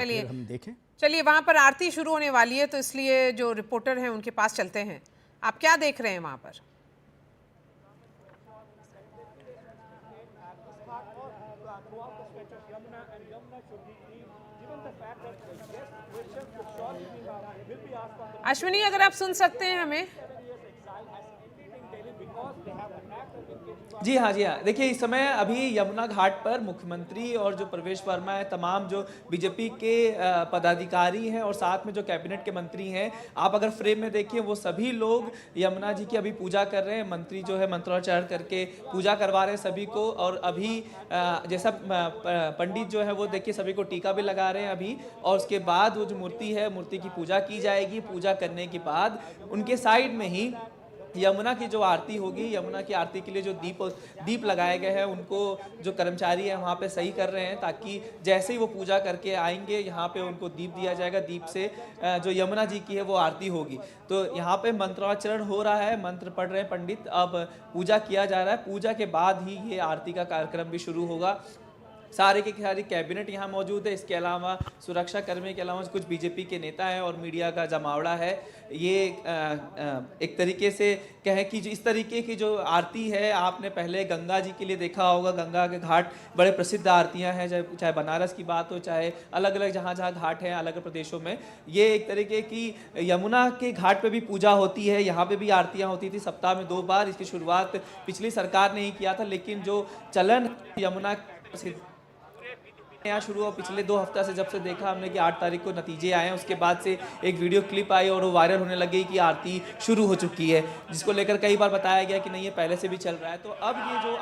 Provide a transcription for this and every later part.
चलिए हम देखें। चलिए वहाँ पर आरती शुरू होने वाली है, तो इसलिए जो रिपोर्टर हैं उनके पास चलते हैं। आप क्या देख रहे हैं वहाँ पर? अश्विनी, अगर आप सुन सकते हैं हमें। जी हाँ, जी हाँ। देखिए, इस समय अभी यमुना घाट पर मुख्यमंत्री और जो प्रवेश वर्मा है, तमाम जो बीजेपी के पदाधिकारी हैं और साथ में जो कैबिनेट के मंत्री हैं, आप अगर फ्रेम में देखिए वो सभी लोग यमुना जी की अभी पूजा कर रहे हैं। मंत्री जो है मंत्रोच्चारण करके पूजा करवा रहे हैं सभी को। और अभी जैसा पंडित जो है वो देखिए सभी को टीका भी लगा रहे हैं अभी। और उसके बाद वो जो मूर्ति है, मूर्ति की पूजा की जाएगी। पूजा करने के बाद उनके साइड में ही यमुना की जो आरती होगी, यमुना की आरती के लिए जो दीप लगाए गए हैं उनको जो कर्मचारी हैं वहाँ पे सही कर रहे हैं, ताकि जैसे ही वो पूजा करके आएंगे यहाँ पे उनको दीप दिया जाएगा। दीप से जो यमुना जी की है वो आरती होगी। तो यहाँ पे मंत्रोच्चारण हो रहा है, मंत्र पढ़ रहे हैं पंडित। अब पूजा किया जा रहा है। पूजा के बाद ही ये आरती का कार्यक्रम भी शुरू होगा। सारे के सारी कैबिनेट यहाँ मौजूद है। इसके अलावा सुरक्षा कर्मी के अलावा कुछ बीजेपी के नेता हैं और मीडिया का जमावड़ा है। ये एक तरीके से कहें कि इस तरीके की जो आरती है आपने पहले गंगा जी के लिए देखा होगा। गंगा के घाट बड़े प्रसिद्ध आरतियाँ हैं, चाहे बनारस की बात हो, चाहे अलग अलग जहाँ जहाँ घाट हैं अलग अलग प्रदेशों में। ये एक तरीके की यमुना के घाट पे भी पूजा होती है, यहाँ पे भी आरतियाँ होती थी सप्ताह में 2 बार। इसकी शुरुआत पिछली सरकार ने ही किया था, लेकिन जो चलन यमुना यहाँ शुरू हुआ पिछले 2 हफ्ता से, जब से देखा हमने कि 8 तारीख को नतीजे आए हैं, उसके बाद से एक वीडियो क्लिप आई और वो वायरल होने लगी कि आरती शुरू हो चुकी है, जिसको लेकर कई बार बताया गया कि नहीं ये पहले से भी चल रहा है। तो अब ये जो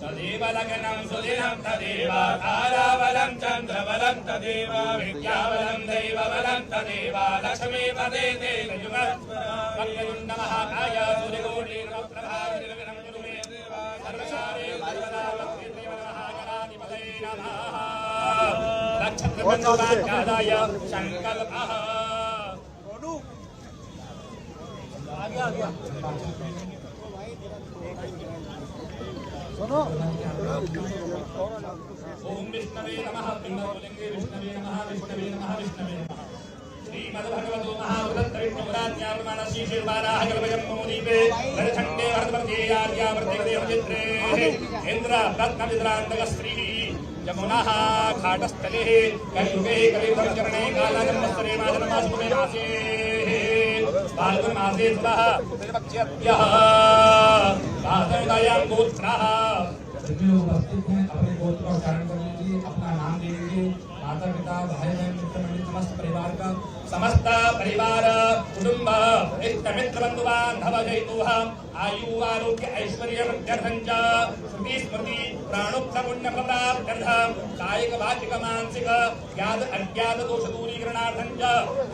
तदेव लग्नं सुदिनं तदेव ताराबलं चन्द्रबलं तदेव विद्याबलं दैवबलं तदेव लक्ष्मी पदे तेजयुगं महाकाय सूर्यकोटि नमप्रभा निर्विघ्नं कुरु मे सर्वकार्ये सर्वदा महागणाधिपतये नमः। नक्षत्रबन्धुवाक्यादाय संकल्पः। सुनो। ओम विष्णवे नमः। पिंगलिंगे विष्णवे नमः। विष्णवे नमः। विष्णवे नमः। श्रीमद्भगवतो महावृत्त विष्णुपुराज्ञाप्रमाणस्य शिवाराः कल्पयं मोदीपे वरखण्डे वर्धवर्गे आर्यावर्तेदेव चित्रे इन्द्र रत्नविद्रान्तकस्त्रीः यमुनाः घाटस्थले कलियुगे कलियुगचरणे कालाजन्मस्तरे मासनमासुमे मासे फाल्गुनमासे सुरः प्रतिपक्षेभ्यः साधनदायां गोत्रः सभी उपस्थित हैं। अपने गोत्र का उच्चारण कर लीजिए, अपना नाम ले लीजिए। माता पिता भाई बहन मित्र मंडली समस्त परिवार कुटुंब इष्ट मित्र बंधु बांधव जयतुः आयु आरोग्य ऐश्वर्य वृद्ध्यर्थं च श्रुति स्मृति प्राणोक्त पुण्य प्राप्त्यर्थं कायिक वाचिक मानसिक ज्ञात अज्ञात दोष दूरीकरणार्थं च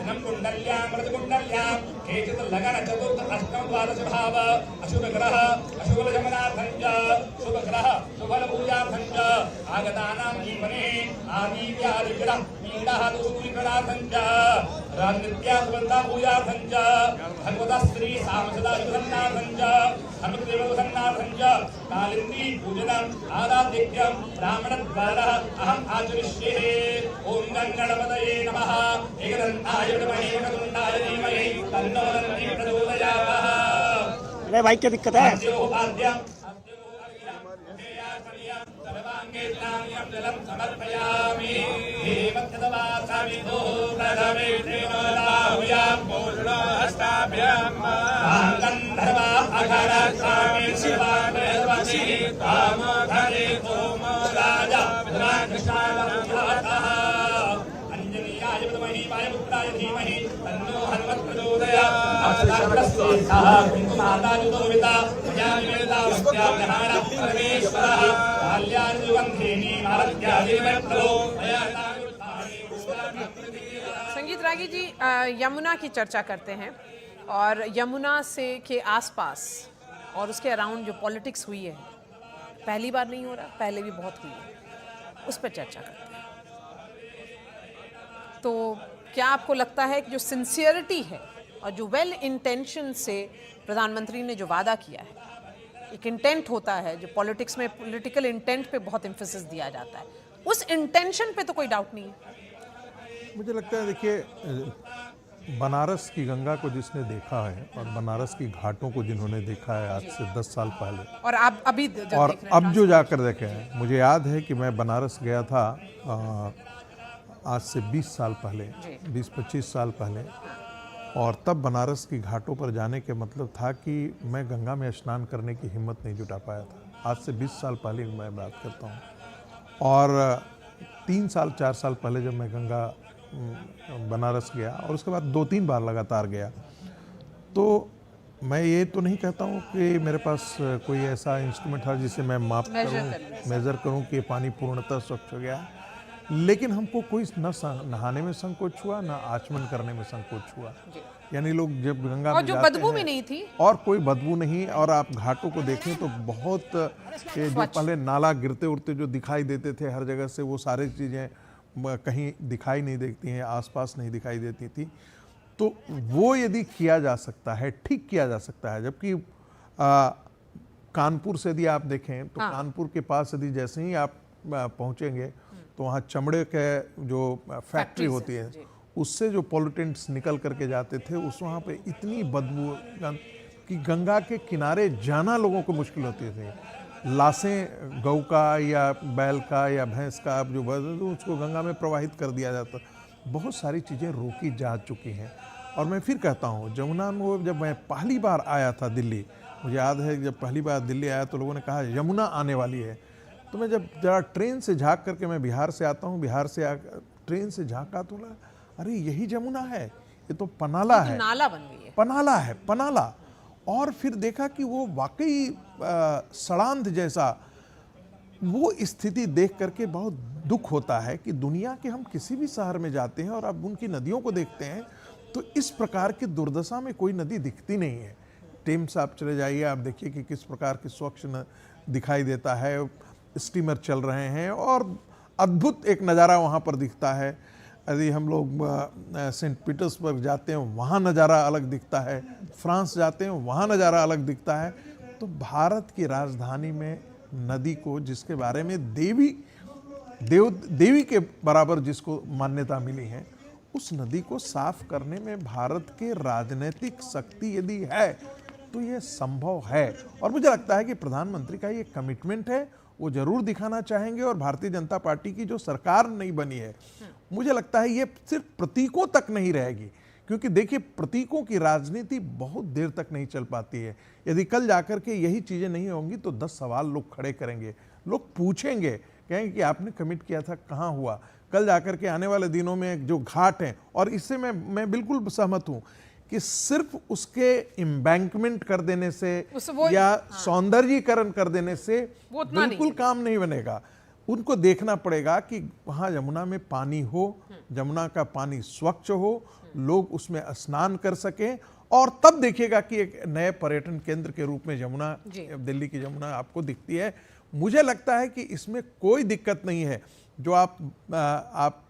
दिनं कुंडल्यां मृत कुंडल्यां केचित् लगन चतुर्थ अष्टम द्वादश भाव अशुभ ग्रह अशुभ जमनार्थं च शुभ ग्रह शुभ पूजार्थं च आगतानां जीवने आदि व्याधि ग्रह पीडाः दोष दूरीकरणार्थं च राजनित्या सुबन्धा पूजार्थं च भगवता श्री सामसदा सुधन्नार्थं च हनुमदेव सुधन्नार्थं च कालिन्दी पूजनम् आराध्यं ब्राह्मणद्वारः अहम् आचरिष्ये। ओम गणपतये नमः। एकदन्ताय विद्महे वक्रतुण्डाय धीमहि तन्नो दन्ति प्रचोदयात्। अरे भाई क्या दिक्कत है? सर्वांगे स्नानं जलं समर्पयामि। देवत्तवासामितो प्रथमे देवताभ्यां पूर्णहस्ताभ्यां गन्धर्वा अघरस्वामी शिवानर्वसि कामधरे सोम राजा विद्राकृष्णावधातः अंजनीयाय विद्महे वायुपुत्राय धीमहि तन्नो हनुमत् प्रचोदयात्। अक्षराभ्यस्तोत्साह कुङ्कुमादायुधोविता ज्ञानवेदा वस्त्याभ्यहार परमेश्वरः काल्यानुगन्धेनि मारत्यादिमेत्रो। संगीत रागी जी, यमुना की चर्चा करते हैं और यमुना से के आसपास और उसके अराउंड जो पॉलिटिक्स हुई है, पहली बार नहीं हो रहा, पहले भी बहुत हुई है, उस पर चर्चा करते हैं। तो क्या आपको लगता है कि जो सिंसियरिटी है और जो वेल इंटेंशन से प्रधानमंत्री ने जो वादा किया है, एक इंटेंट होता है जो पॉलिटिक्स में, पॉलिटिकल इंटेंट पे बहुत एम्फेसिस दिया जाता है, उस इंटेंशन पे तो कोई डाउट नहीं है? मुझे लगता है, देखिए, बनारस की गंगा को जिसने देखा है और बनारस की घाटों को जिन्होंने देखा है आज से 10 साल पहले, और आप अभी जब और देख रहे हैं अब जो जाकर देखे हैं, मुझे याद है कि मैं बनारस गया था आज से 20 साल पहले, 20-25 साल पहले, और तब बनारस की घाटों पर जाने के मतलब था कि मैं गंगा में स्नान करने की हिम्मत नहीं जुटा पाया था। आज से 20 साल पहले की मैं बात करता हूँ। और 3 साल 4 साल पहले जब मैं गंगा बनारस गया और उसके बाद 2-3 बार लगातार गया, तो मैं ये तो नहीं कहता हूँ कि मेरे पास कोई ऐसा इंस्ट्रूमेंट है जिसे मैं माप करूँ, मेज़र करूँ कि पानी पूर्णतः स्वच्छ हो गया है, लेकिन हमको कोई न नहाने में संकोच हुआ, न आचमन करने में संकोच हुआ। यानी लोग जब गंगा में जो जाते बदबू हैं, भी नहीं थी, और कोई बदबू नहीं, और आप घाटों को देखें तो बहुत जो पहले नाला गिरते उड़ते जो दिखाई देते थे हर जगह से, वो सारी चीज़ें कहीं दिखाई नहीं देती हैं, आसपास नहीं दिखाई देती थी। तो वो यदि किया जा सकता है, ठीक किया जा सकता है। जबकि कानपुर से यदि आप देखें तो कानपुर के पास यदि जैसे ही आप पहुंचेंगे तो वहाँ चमड़े के जो फैक्ट्री होती है, उससे जो पॉल्यूटेंट्स निकल करके जाते थे, उस वहाँ पे इतनी बदबू कि गंगा के किनारे जाना लोगों को मुश्किल होती थी। लाशें गौ का या बैल का या भैंस का आप जो तो उसको गंगा में प्रवाहित कर दिया जाता। बहुत सारी चीज़ें रोकी जा चुकी हैं। और मैं फिर कहता हूँ, यमुना में जब मैं पहली बार आया था दिल्ली, मुझे याद है जब पहली बार दिल्ली आया तो लोगों ने कहा यमुना आने वाली है। तो मैं जब जरा ट्रेन से झाँक करके, मैं बिहार से आता हूँ, बिहार से ट्रेन से झाँका तो लगा अरे यही यमुना है, ये तो पनाला है, नाला बन गई है, पनाला है, पनाला। और फिर देखा कि वो वाकई सड़ांध जैसा, वो स्थिति देख करके बहुत दुख होता है कि दुनिया के हम किसी भी शहर में जाते हैं और अब उनकी नदियों को देखते हैं तो इस प्रकार की दुर्दशा में कोई नदी दिखती नहीं है। टेम्स आप चले जाइए, आप देखिए कि किस प्रकार की स्वच्छ दिखाई देता है, स्टीमर चल रहे हैं और अद्भुत एक नज़ारा वहाँ पर दिखता है। यदि हम लोग सेंट पीटर्सबर्ग जाते हैं, वहाँ नज़ारा अलग दिखता है, फ्रांस जाते हैं, वहाँ नज़ारा अलग दिखता है। तो भारत की राजधानी में नदी को, जिसके बारे में देवी के बराबर जिसको मान्यता मिली है, उस नदी को साफ करने में भारत के राजनीतिक शक्ति यदि है तो ये संभव है। और मुझे लगता है कि प्रधानमंत्री का ये कमिटमेंट है, वो जरूर दिखाना चाहेंगे। और भारतीय जनता पार्टी की जो सरकार नहीं बनी है, मुझे लगता है ये सिर्फ प्रतीकों तक नहीं रहेगी, क्योंकि देखिए प्रतीकों की राजनीति बहुत देर तक नहीं चल पाती है। यदि कल जाकर के यही चीज़ें नहीं होंगी तो 10 सवाल लोग खड़े करेंगे, लोग पूछेंगे, कहेंगे कि आपने कमिट किया था, कहाँ हुआ। कल जाकर के आने वाले दिनों में जो घाट हैं, और इससे मैं बिल्कुल सहमत हूँ कि सिर्फ उसके एम्बैंकमेंट कर देने से या सौंदर्यीकरण कर देने से बिल्कुल काम नहीं बनेगा। उनको देखना पड़ेगा कि वहाँ यमुना में पानी हो, यमुना का पानी स्वच्छ हो, लोग उसमें स्नान कर सकें, और तब देखिएगा कि एक नए पर्यटन केंद्र के रूप में यमुना, दिल्ली की यमुना आपको दिखती है। मुझे लगता है कि इसमें कोई दिक्कत नहीं है। जो आप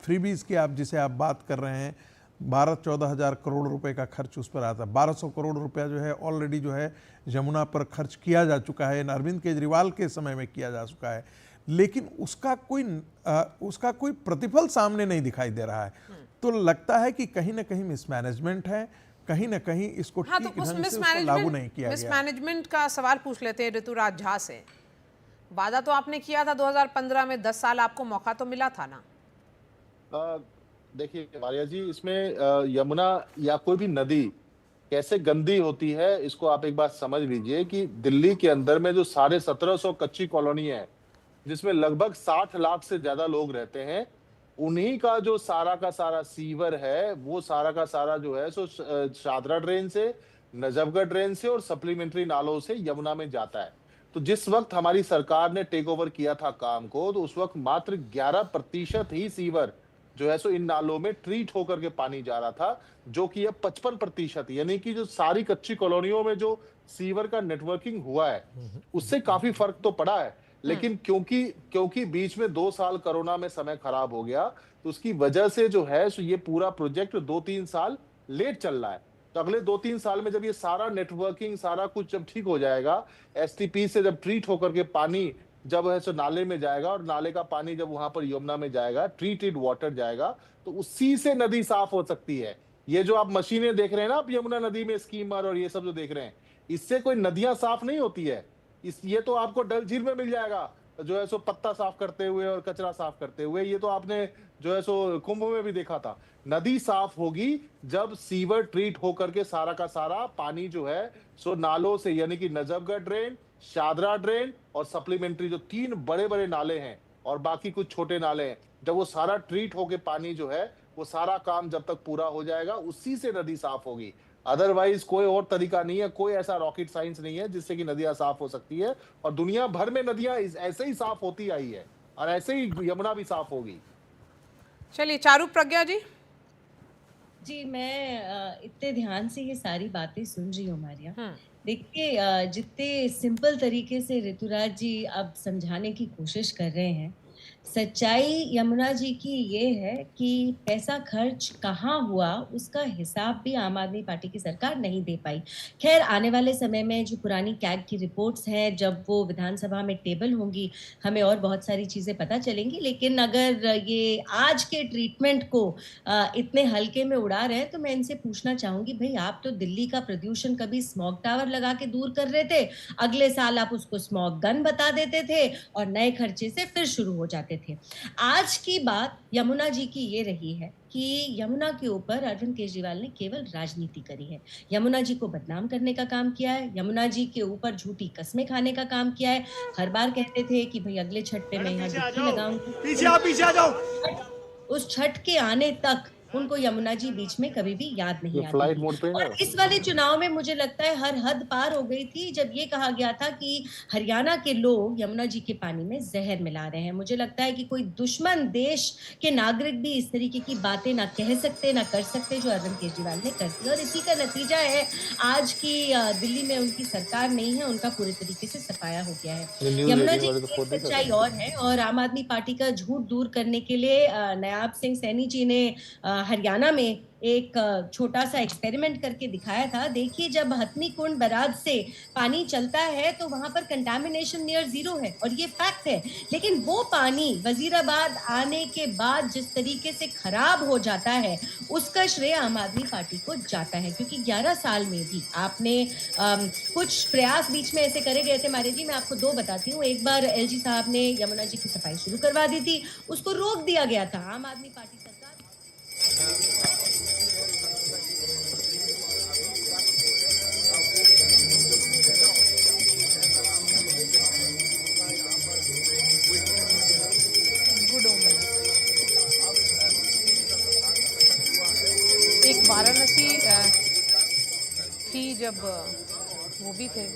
फ्रीबीज की जिसे आप बात कर रहे हैं, 12-14 हज़ार करोड़ रुपए का खर्च उस पर आता है। 1200 करोड़ रुपया जो है ऑलरेडी जो है यमुना पर खर्च किया जा चुका है, अरविंद केजरीवाल के समय में किया जा चुका है, लेकिन उसका कोई प्रतिफल सामने नहीं दिखाई दे रहा है। तो लगता है कि कहीं ना कहीं मिसमैनेजमेंट है, कहीं ना कहीं इसको ठीक ढंग से उसको लागू नहीं किया गया। मिसमैनेजमेंट का सवाल पूछ लेते हैं ऋतुराज झा से। वादा तो आपने किया था 2015 में, 10 साल आपको मौका तो मिला था ना? देखिए मारिया जी, इसमें यमुना या कोई भी नदी कैसे गंदी होती है, इसको आप एक बात समझ लीजिए कि दिल्ली के अंदर में जो 1750 कच्ची कॉलोनी है, जिसमें लगभग 60 लाख से ज्यादा लोग रहते हैं, उन्हीं का जो सारा का सारा सीवर है, वो सारा का सारा जो है सो शादरा ड्रेन से, नजफगढ़ ड्रेन से और सप्लीमेंट्री नालों से यमुना में जाता है। तो जिस वक्त हमारी सरकार ने टेक ओवर किया था काम को, तो उस वक्त मात्र 11% ही सीवर जो है सो इन नालों में ट्रीट होकर के पानी जा रहा था, जो कि अब 55%, यानी कि जो सारी कच्ची कॉलोनियों में जो सीवर का नेटवर्किंग हुआ है, उससे काफी फर्क तो पड़ा है। लेकिन क्योंकि बीच में 2 साल कोरोना में समय खराब हो गया, तो उसकी वजह से जो है सो ये पूरा प्रोजेक्ट 2-3 साल लेट चल रहा है। तो अगले 2-3 साल में जब ये सारा नेटवर्किंग सारा कुछ जब ठीक हो जाएगा, एसटीपी से जब ट्रीट होकर के पानी जब है सो नाले में जाएगा और नाले का पानी जब वहां पर यमुना में जाएगा, ट्रीटेड वाटर जाएगा, तो उसी से नदी साफ हो सकती है। ये जो आप मशीनें देख रहे हैं ना, आप यमुना नदी में स्कीमर और ये सब जो देख रहे हैं, इससे कोई नदियां साफ नहीं होती है। ये तो आपको डल झील में मिल जाएगा, जो है सो पत्ता साफ करते हुए और कचरा साफ करते हुए। ये तो आपने जो है सो कुंभ में भी देखा था। नदी साफ होगी जब सीवर ट्रीट होकर के सारा का सारा पानी जो है सो नालों से, यानी कि नजफगढ़ ड्रेन, शादरा ड्रेन और सप्लीमेंट्री जो 3 बड़े बड़े नाले हैं और बाकी कुछ छोटे नाले हैं, जब वो सारा ट्रीट होके पानी जो है वो सारा काम जब तक पूरा हो जाएगा, उसी से नदी साफ होगी। अदरवाइज कोई और तरीका नहीं है, कोई ऐसा रॉकेट साइंस नहीं है जिससे कि नदियां साफ हो सकती है। और दुनिया भर में नदियां ऐसे ही साफ होती आई है और ऐसे ही यमुना भी साफ होगी। चलिए चारुक प्रज्ञा जी। जी, मैं इतने ध्यान से ये सारी बातें सुन रही हूँ मारिया। देखिए, जितने सिंपल तरीके से ऋतुराज जी अब समझाने की कोशिश कर रहे हैं, सच्चाई यमुना जी की ये है कि पैसा खर्च कहाँ हुआ उसका हिसाब भी आम आदमी पार्टी की सरकार नहीं दे पाई। खैर, आने वाले समय में जो पुरानी कैग की रिपोर्ट्स हैं, जब वो विधानसभा में टेबल होंगी, हमें और बहुत सारी चीज़ें पता चलेंगी। लेकिन अगर ये आज के ट्रीटमेंट को इतने हल्के में उड़ा रहे हैं, तो मैं इनसे पूछना चाहूँगी, भाई आप तो दिल्ली का प्रदूषण कभी स्मॉग टावर लगा के दूर कर रहे थे, अगले साल आप उसको स्मॉग गन बता देते थे और नए खर्चे से फिर शुरू हो जाते थे। आज की बात यमुना जी की ये रही है कि यमुना के ऊपर अरविंद केजरीवाल ने केवल राजनीति करी है। यमुना जी को बदनाम करने का काम किया है, यमुना जी के ऊपर झूठी कस्में खाने का काम किया है। हर बार कहते थे कि भाई अगले छठ पे मैं यहाँ डुबकी लगाऊंगी, पीछे आ जाओ। उस छठ के आने तक उनको यमुना जी बीच में कभी भी याद नहीं आती। और इस वाले चुनाव में मुझे लगता है हर हद पार हो गई थी जब ये कहा गया था कि हरियाणा के लोग यमुना जी के पानी में जहर मिला रहे हैं। मुझे लगता है कि कोई दुश्मन देश के नागरिक भी इस तरीके की बातें ना कह सकते ना कर सकते जो अरविंद केजरीवाल ने कर दी। और इसी का नतीजा है आज की दिल्ली में उनकी सरकार नहीं है, उनका पूरे तरीके से सफाया हो गया है। यमुना जी की सच्चाई और है, और आम आदमी पार्टी का झूठ दूर करने के लिए नायाब सिंह सैनी जी ने हरियाणा में एक छोटा सा एक्सपेरिमेंट करके दिखाया था। देखिए, जब हथनी कुंड बराज से पानी चलता है तो वहां पर कंटामिनेशन नियर जीरो है, और ये फैक्ट है। लेकिन वो पानी वजीराबाद आने के बाद जिस तरीके से खराब हो जाता है, उसका श्रेय आम आदमी पार्टी को जाता है। क्योंकि 11 साल में भी आपने कुछ प्रयास बीच में ऐसे करे गए थे मारे जी। मैं आपको 2 बताती हूँ। एक बार एलजी साहब ने यमुना जी की सफाई शुरू करवा दी थी, उसको रोक दिया गया था। आम आदमी पार्टी सरकार एक वाराणसी थी जब वो भी थे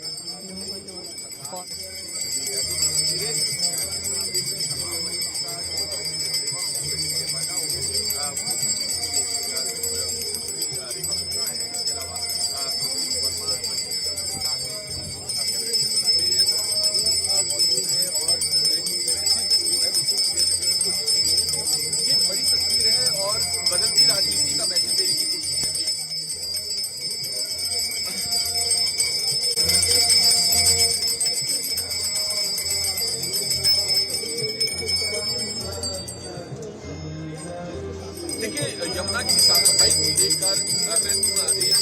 देखिए, यमुना की साफ सफाई को लेकर महत्वपूर्ण आदेश